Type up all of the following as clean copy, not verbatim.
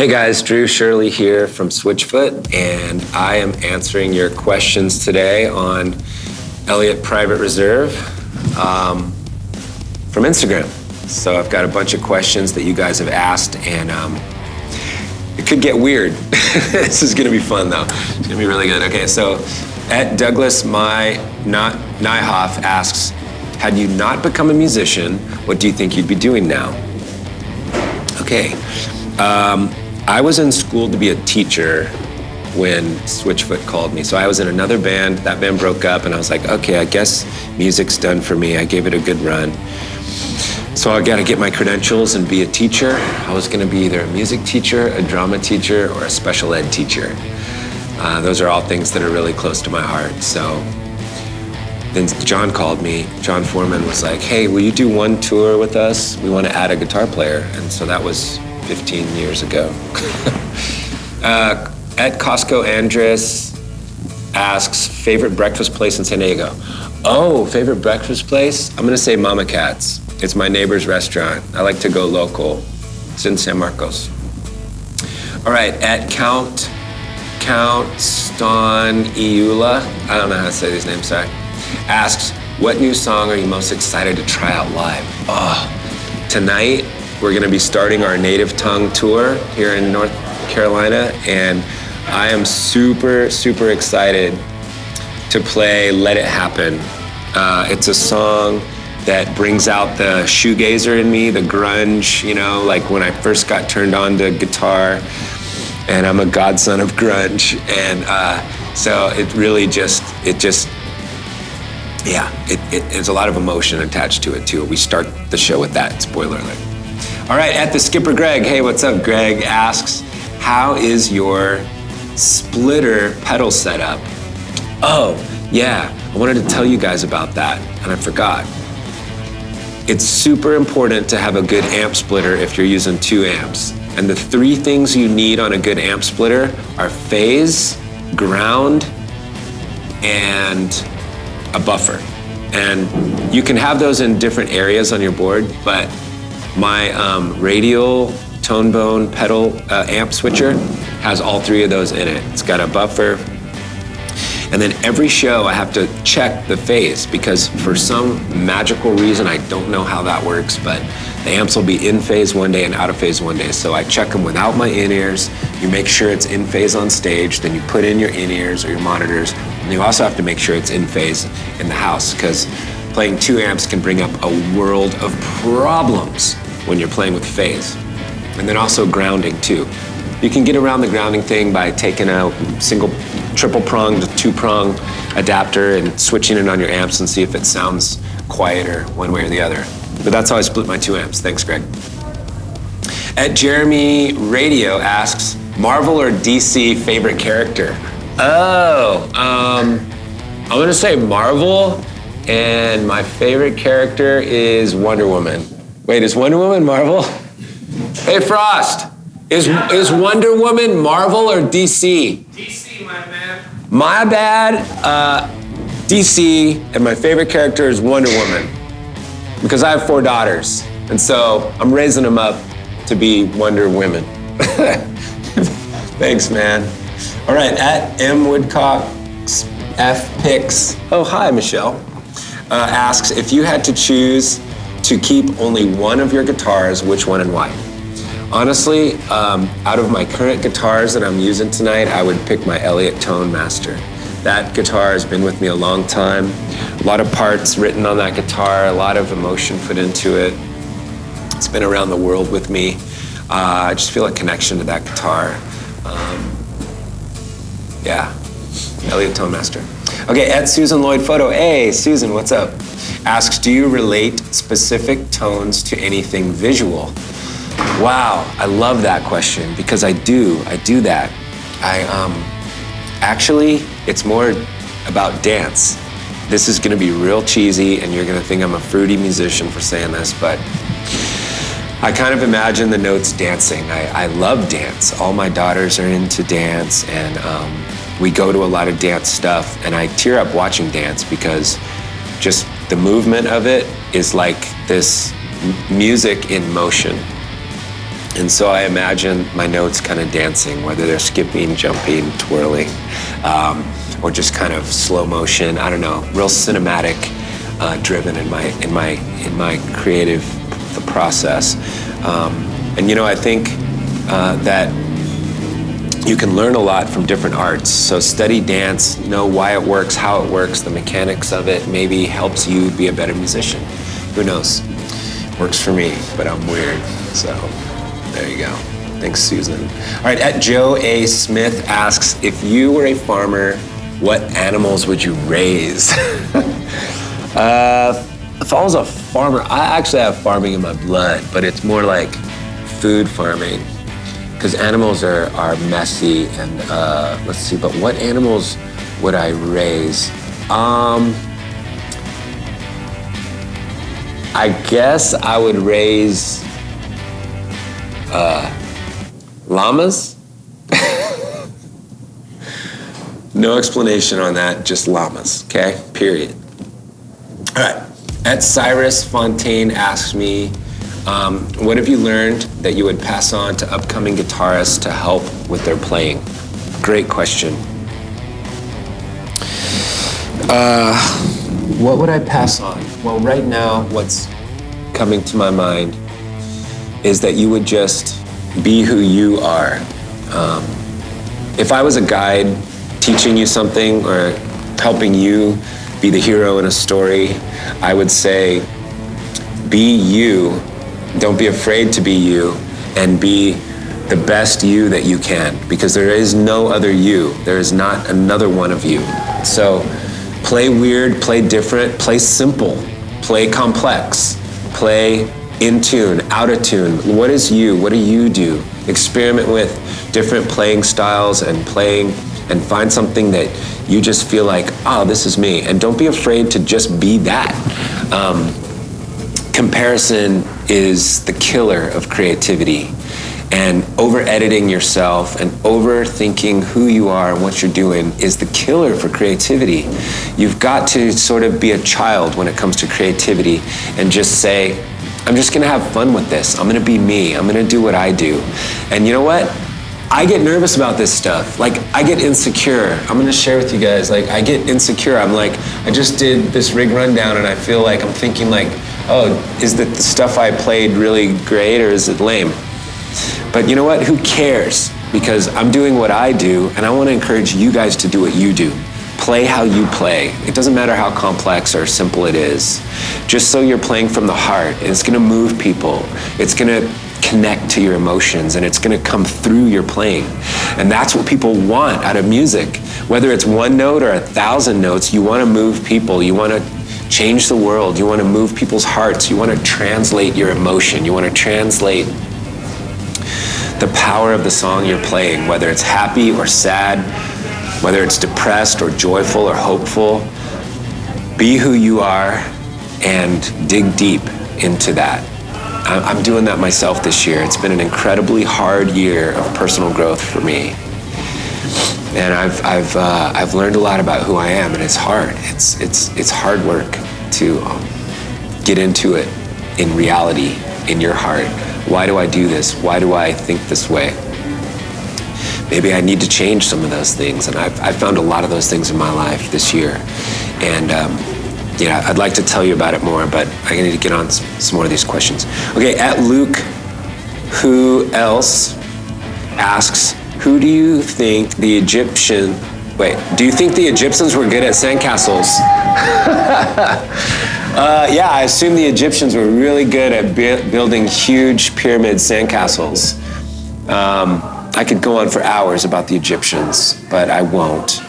Hey guys, Drew Shirley here from Switchfoot, and I am answering your questions today on Elliott Private Reserve from Instagram. So I've got a bunch of questions that you guys have asked, and it could get weird. This is gonna be fun though. It's gonna be really good. Okay, so at Douglas Nyhoff asks, had you not become a musician, what do you think you'd be doing now? Okay. I was in school to be a teacher when Switchfoot called me. So I was in another band, that band broke up, and I was like, okay, I guess music's done for me. I gave it a good run. So I gotta get my credentials and be a teacher. I was gonna be either a music teacher, a drama teacher, or a special ed teacher. Those are all things that are really close to my heart. So then John called me. John Foreman was like, hey, will you do one tour with us? We wanna add a guitar player. And so that was 15 years ago. At Costco Andres asks, favorite breakfast place in San Diego? Oh, favorite breakfast place? I'm gonna say Mama Cat's. It's my neighbor's restaurant. I like to go local. It's in San Marcos. All right, at Count Ston Iula, I don't know how to say these names, sorry, asks, what new song are you most excited to try out live? Oh, tonight, we're gonna be starting our Native Tongue tour here in North Carolina, and I am super, super excited to play Let It Happen. It's a song that brings out the shoegazer in me, the grunge, you know, like when I first got turned on to guitar, and I'm a godson of grunge, and so it really there's a lot of emotion attached to it too. We start the show with that, spoiler alert. All right, at the Skipper Greg, hey, what's up? Greg asks, how is your splitter pedal setup? Oh, yeah, I wanted to tell you guys about that, and I forgot. It's super important to have a good amp splitter if you're using 2 amps. And the 3 things you need on a good amp splitter are phase, ground, and a buffer. And you can have those in different areas on your board, but my radial tone bone pedal amp switcher has all 3 of those in it. It's got a buffer. And then every show I have to check the phase because for some magical reason, I don't know how that works, but the amps will be in phase one day and out of phase one day. So I check them without my in-ears. You make sure it's in phase on stage, then you put in your in-ears or your monitors. And you also have to make sure it's in phase in the house because playing 2 amps can bring up a world of problems when you're playing with phase. And then also grounding too. You can get around the grounding thing by taking a triple pronged, 2-prong adapter and switching it on your amps and see if it sounds quieter one way or the other. But that's how I split my 2 amps. Thanks, Greg. At Jeremy Radio asks, Marvel or DC favorite character? Oh, I'm gonna say Marvel, and my favorite character is Wonder Woman. Wait, is Wonder Woman Marvel? Hey, Frost, is Wonder Woman Marvel or DC? DC, my man. My bad, DC, and my favorite character is Wonder Woman because I have 4 daughters, and so I'm raising them up to be Wonder Women. Thanks, man. All right, at M Woodcock's F Picks, oh, hi, Michelle, asks, if you had to choose to keep only one of your guitars, which one and why? Honestly, out of my current guitars that I'm using tonight, I would pick my Elliott Tone Master. That guitar has been with me a long time. A lot of parts written on that guitar, a lot of emotion put into it. It's been around the world with me. I just feel a connection to that guitar. Yeah, Elliott Tone Master. Okay, at Susan Lloyd Photo, hey, Susan, what's up? Asks, do you relate specific tones to anything visual? Wow, I love that question because I do that. Actually, it's more about dance. This is gonna be real cheesy and you're gonna think I'm a fruity musician for saying this, but I kind of imagine the notes dancing. I love dance. All my daughters are into dance and we go to a lot of dance stuff and I tear up watching dance because just the movement of it is like this music in motion. And so I imagine my notes kind of dancing, whether they're skipping, jumping, twirling, or just kind of slow motion. I don't know, real cinematic, driven in my creative process. And you know, I think that you can learn a lot from different arts. So study dance, know why it works, how it works, the mechanics of it, maybe helps you be a better musician. Who knows? Works for me, but I'm weird, so there you go. Thanks, Susan. All right, at Joe A. Smith asks, if you were a farmer, what animals would you raise? If I was a farmer, I actually have farming in my blood, but it's more like food farming, because animals are messy. And let's see, but what animals would I raise? I guess I would raise llamas. No explanation on that, just llamas, okay? Period. All right, at Cyrus Fontaine asks me, what have you learned that you would pass on to upcoming guitarists to help with their playing? Great question. What would I pass on? Well, right now, what's coming to my mind is that you would just be who you are. If I was a guide teaching you something or helping you be the hero in a story, I would say, be you. Don't be afraid to be you, and be the best you that you can, because there is no other you. There is not another one of you. So play weird, play different, play simple, play complex, play in tune, out of tune. What is you? What do you do? Experiment with different playing styles and find something that you just feel like, oh, this is me. And don't be afraid to just be that. Comparison is the killer of creativity. And over-editing yourself and overthinking who you are and what you're doing is the killer for creativity. You've got to sort of be a child when it comes to creativity and just say, I'm just gonna have fun with this. I'm gonna be me. I'm gonna do what I do. And you know what? I get nervous about this stuff. Like, I get insecure. I'm gonna share with you guys, like, I get insecure. I'm like, I just did this rig rundown and I feel like I'm thinking like, oh, is the stuff I played really great or is it lame? But you know what? Who cares? Because I'm doing what I do, and I want to encourage you guys to do what you do. Play how you play. It doesn't matter how complex or simple it is. Just so you're playing from the heart, and it's going to move people. It's going to connect to your emotions, and it's going to come through your playing. And that's what people want out of music. Whether it's one note or 1,000 notes, you want to move people. You want to change the world. You want to move people's hearts. You want to translate your emotion. You want to translate the power of the song you're playing, whether it's happy or sad, whether it's depressed or joyful or hopeful. Be who you are and dig deep into that. I'm doing that myself this year. It's been an incredibly hard year of personal growth for me. And I've learned a lot about who I am, and it's hard. It's hard work to get into it in reality, in your heart. Why do I do this? Why do I think this way? Maybe I need to change some of those things, and I've found a lot of those things in my life this year. And yeah, I'd like to tell you about it more, but I need to get on some more of these questions. Okay, at Luke, who else asks, who do you think the Egyptians were good at sandcastles? Yeah, I assume the Egyptians were really good at building huge pyramid sandcastles. I could go on for hours about the Egyptians, but I won't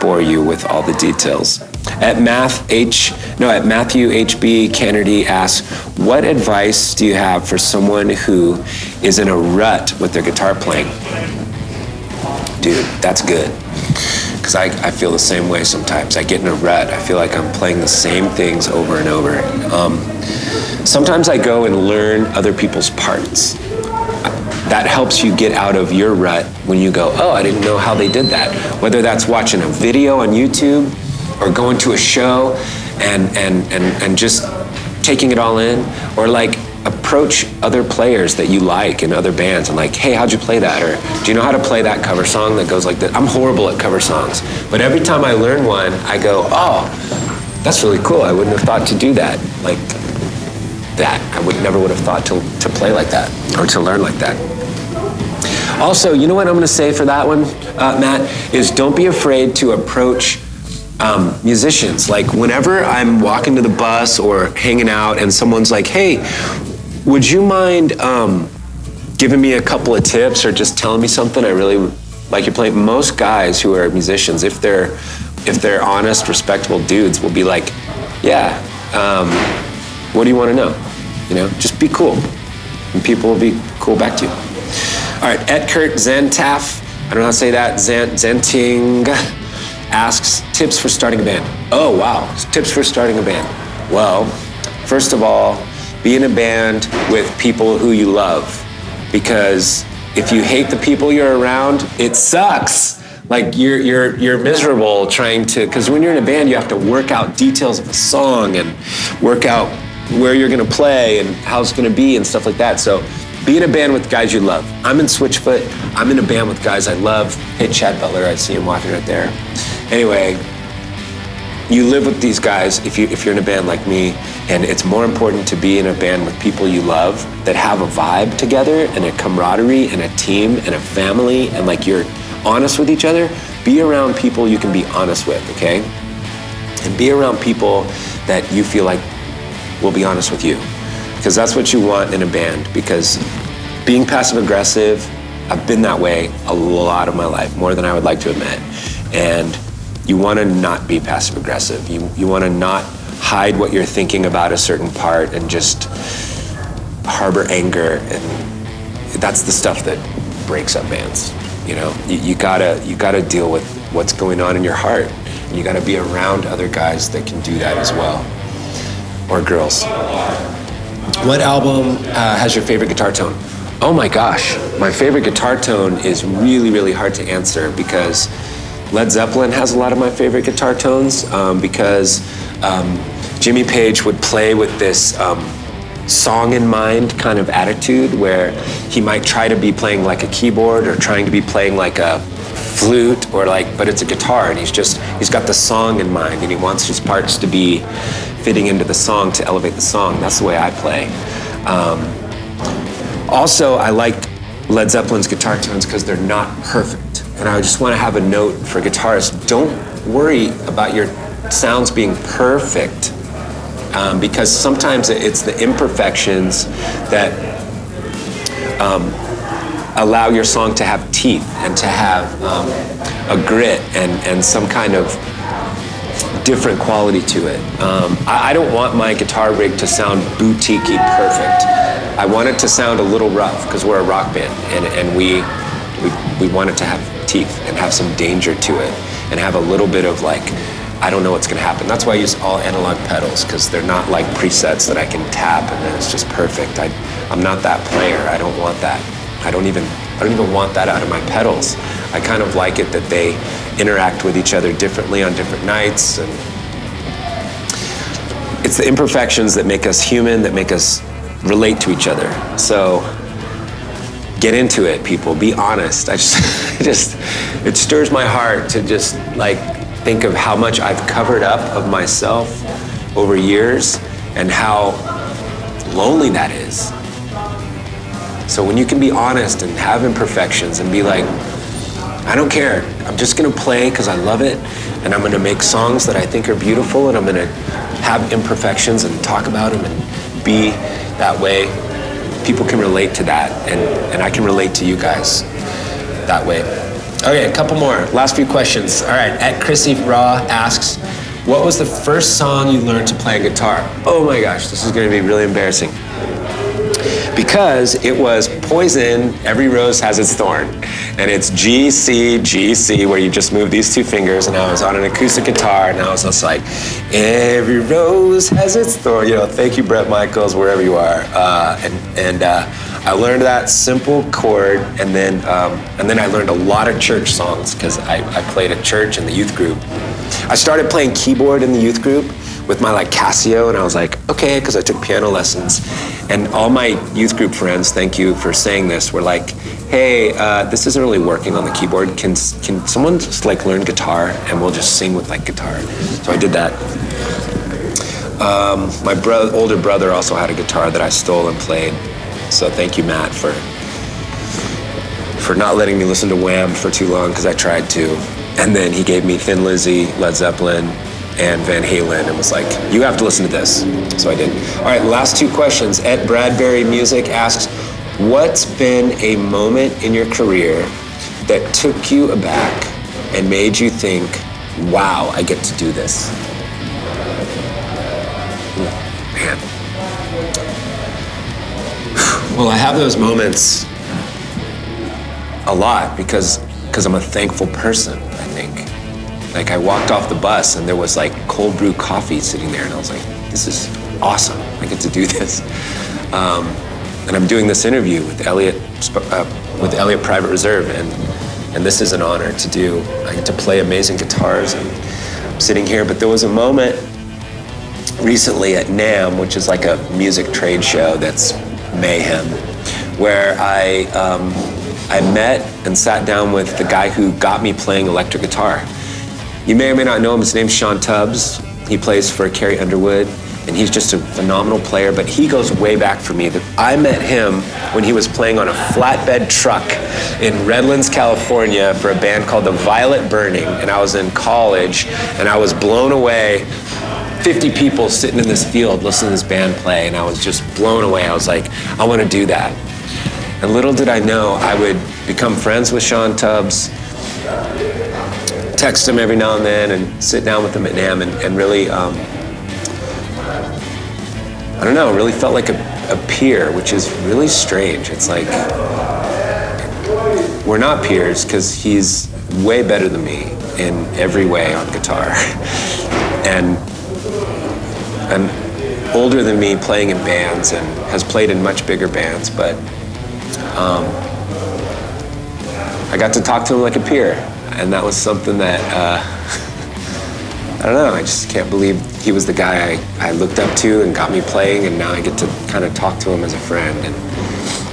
bore you with all the details. At Matthew H.B. Kennedy asks, what advice do you have for someone who is in a rut with their guitar playing? Dude, that's good. Because I feel the same way sometimes. I get in a rut. I feel like I'm playing the same things over and over. Sometimes I go and learn other people's parts. That helps you get out of your rut when you go, oh, I didn't know how they did that. Whether that's watching a video on YouTube or going to a show and just taking it all in, or like approach other players that you like in other bands and like, hey, how'd you play that? Or do you know how to play that cover song that goes like that? I'm horrible at cover songs, but every time I learn one, I go, oh, that's really cool. I wouldn't have thought to do that. Like that. I never would have thought to play like that or to learn like that. Also, you know what I'm gonna say for that one, Matt, is don't be afraid to approach musicians. Like whenever I'm walking to the bus or hanging out and someone's like, hey, would you mind giving me a couple of tips or just telling me something I really like your playing? Most guys who are musicians, if they're honest, respectable dudes, will be like, yeah, what do you want to know? You know, just be cool. And people will be cool back to you. All right, Etkert Zentaf, I don't know how to say that, Zenting asks, tips for starting a band. Oh, wow, tips for starting a band. Well, first of all, be in a band with people who you love, because if you hate the people you're around, it sucks. Like you're miserable trying to, because when you're in a band, you have to work out details of a song and work out where you're gonna play and how it's gonna be and stuff like that. So be in a band with guys you love. I'm in Switchfoot. I'm in a band with guys I love. Hey, Chad Butler, I see him walking right there. Anyway, you live with these guys if you're in a band like me, and it's more important to be in a band with people you love that have a vibe together and a camaraderie and a team and a family, and like you're honest with each other. Be around people you can be honest with, okay? And be around people that you feel like will be honest with you. Because that's what you want in a band, because being passive aggressive, I've been that way a lot of my life, more than I would like to admit. And you want to not be passive aggressive. You want to not hide what you're thinking about a certain part and just harbor anger, and that's the stuff that breaks up bands. You know, you gotta deal with what's going on in your heart. And you gotta be around other guys that can do that as well, or girls. What album has your favorite guitar tone? Oh my gosh, my favorite guitar tone is really, really hard to answer, because Led Zeppelin has a lot of my favorite guitar tones, because Jimmy Page would play with this song in mind kind of attitude, where he might try to be playing like a keyboard or trying to be playing like a flute, or like, but it's a guitar, and he's got the song in mind, and he wants his parts to be fitting into the song to elevate the song. That's the way I play. Also, I like Led Zeppelin's guitar tones because they're not perfect. And I just want to have a note for guitarists: don't worry about your sounds being perfect, because sometimes it's the imperfections that allow your song to have teeth and to have a grit and some kind of different quality to it. I don't want my guitar rig to sound boutique-y perfect. I want it to sound a little rough, because we're a rock band, and we want it to have teeth and have some danger to it and have a little bit of like, I don't know what's gonna happen. That's why I use all analog pedals, because they're not like presets that I can tap and then it's just perfect. I'm not that player. I don't want that. I don't even want that out of my pedals. I kind of like it that they interact with each other differently on different nights, and it's the imperfections that make us human, that make us relate to each other. So get into it, people. Be honest. It stirs my heart to just like think of how much I've covered up of myself over years and how lonely that is. So when you can be honest and have imperfections and be like, I don't care, I'm just gonna play because I love it, and I'm gonna make songs that I think are beautiful, and I'm gonna have imperfections and talk about them and be that way. People can relate to that, and I can relate to you guys that way. Okay, a couple more. Last few questions. All right, at Chrissy Raw asks, what was the first song you learned to play guitar? Oh my gosh, this is gonna be really embarrassing. Because it was Poison, Every Rose Has Its Thorn. And it's G, C, G, C, where you just move these two fingers, and I was on an acoustic guitar, and I was just like, every rose has its thorn. You know, thank you, Bret Michaels, wherever you are. I learned that simple chord, and then I learned a lot of church songs, because I played at church in the youth group. I started playing keyboard in the youth group with my like Casio, and I was like, okay, because I took piano lessons. And all my youth group friends, thank you for saying this, were like, hey, this isn't really working on the keyboard. Can someone just like learn guitar and we'll just sing with like guitar? So I did that. My older brother also had a guitar that I stole and played. So thank you, Matt, for not letting me listen to Wham for too long, because I tried to. And then he gave me Thin Lizzy, Led Zeppelin, and Van Halen, and was like, you have to listen to this. So I did. All right, last two questions. Ed Bradbury Music asks, what's been a moment in your career that took you aback and made you think, wow, I get to do this? Man. Well, I have those moments a lot because I'm a thankful person, I think. Like, I walked off the bus and there was like cold brew coffee sitting there, and I was like, this is awesome. I get to do this. And I'm doing this interview with Elliott Private Reserve, and this is an honor to do. I get to play amazing guitars, and I'm sitting here. But there was a moment recently at NAMM, which is like a music trade show that's mayhem, where I met and sat down with the guy who got me playing electric guitar. You may or may not know him. His name's Sean Tubbs. He plays for Carrie Underwood, and he's just a phenomenal player, but he goes way back for me. I met him when he was playing on a flatbed truck in Redlands, California for a band called the Violet Burning, and I was in college, and I was blown away. 50 people sitting in this field listening to this band play, and I was just blown away. I was like, I want to do that. And little did I know I would become friends with Sean Tubbs, text him every now and then, and sit down with him at NAMM, and really, I don't know, really felt like a peer, which is really strange. It's like, we're not peers because he's way better than me in every way on guitar. and older than me, playing in bands, and has played in much bigger bands, but I got to talk to him like a peer, and that was something that, I don't know, I just can't believe he was the guy I looked up to and got me playing, and now I get to kind of talk to him as a friend, and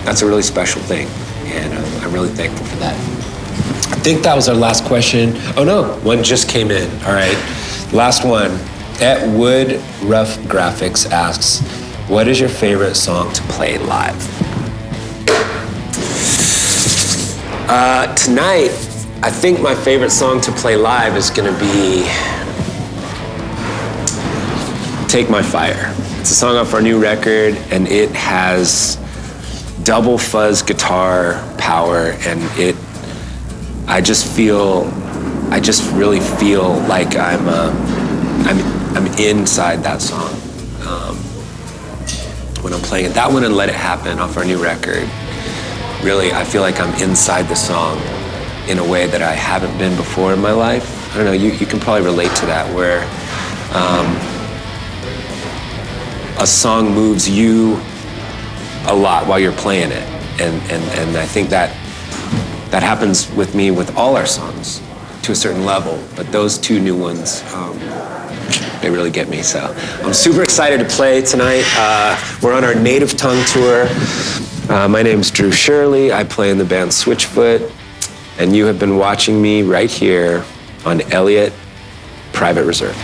that's a really special thing, and I'm really thankful for that. I think that was our last question. Oh no, one just came in, all right. Last one. At Wood Rough Graphics asks, what is your favorite song to play live? Tonight, I think my favorite song to play live is gonna be Take My Fire. It's a song off our new record, and it has double fuzz guitar power, and I just really feel like I'm inside that song when I'm playing it. That one and Let It Happen off our new record, really, I feel like I'm inside the song in a way that I haven't been before in my life. I don't know, you can probably relate to that, where a song moves you a lot while you're playing it. And I think that happens with me with all our songs to a certain level, but those two new ones, they really get me. So I'm super excited to play tonight. We're on our Native Tongue tour. My name's Drew Shirley. I play in the band Switchfoot, and you have been watching me right here on Elliott Private Reserve.